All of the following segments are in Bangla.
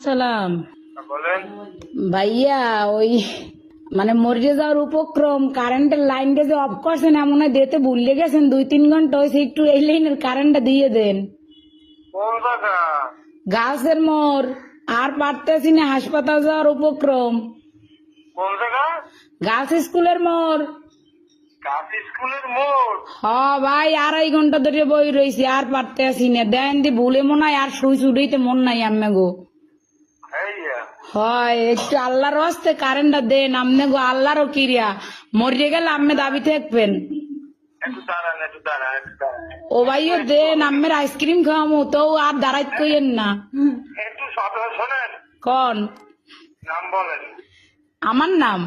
সালাম বলেন। ভাইয়া, ওই মানে মরে যাওয়ার উপক্রম, কারেন্টের লাইনটা যে অফ করছেন এমন হয় দিতে ভুলে গেছেন, 2-3 ঘন্টা হয়েছে, একটু এই লাইনের কারেন্টটা দিয়ে দেন। কোন জায়গা? গাছের মোড়, আর পারতেছি না, হাসপাতাল যাওয়ার উপক্রম। কোন জায়গা? গাছ স্কুলের মোড়। গাছ স্কুলের মোড়। হ ভাই, 2.5 ঘন্টা ধরে বই রয়েছি, আর পারতে আসি না। দেন দি ভুলে মনে হয় আর সুই চুড়িতে মন নাই আম্মে গো। হেইয়া, হয় একটু আল্লাহর হস্তে কারেন্টটা দেন আমনে গো, আল্লাহরও কিরিয়া। মরিয়ে গেলে আম্মে দাবি থাকবেন। একটু দাঁড়ান, একটু দাঁড়ান, একটু দাঁড়ান। ও ভাইও দেন, আম্মের আইসক্রিম খাওয়ামো তো আর দাঁড়াইত কইেন না। একটু সদা শোনেন। কন নাম বলেন। আমার নাম?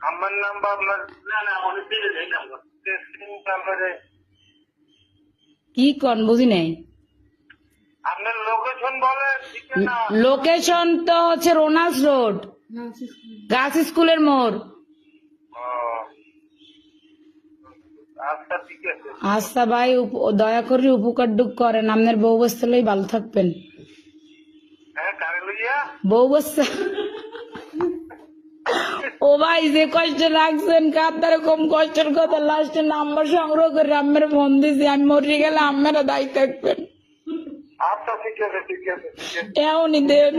আমার নাম বা আপনার? না না, অনেক দিলে নেই নাম্বার। নাম্বারে কি কন বুঝি নাই। আপনার লোকেশন বলেন, ঠিকানা। লোকেশন তো হচ্ছে রোনাল্ডস রোড, গাছ স্কুলের মোড়। ও, আচ্ছা ঠিক আছে। আচ্ছা ভাই, দয়া করে উপকার ডুক করেন, আপনার বউ বস্তালেই ভালো থাকবেন। হ্যাঁ, কারে লইয়া? বউ বস্তা। ও ভাই, যে কষ্ট রাখছেন কাতারে কম কষ্টের কথা, লাস্টে নাম্বার সংগ্রহ করে আম্মের ফোন দিছি, আমি মরে গেলে আম্মেরা দায়ী থাকবেন। আচ্ছা ঠিক আছে, ঠিক আছে, ঠিক আছে। এমনই দেন।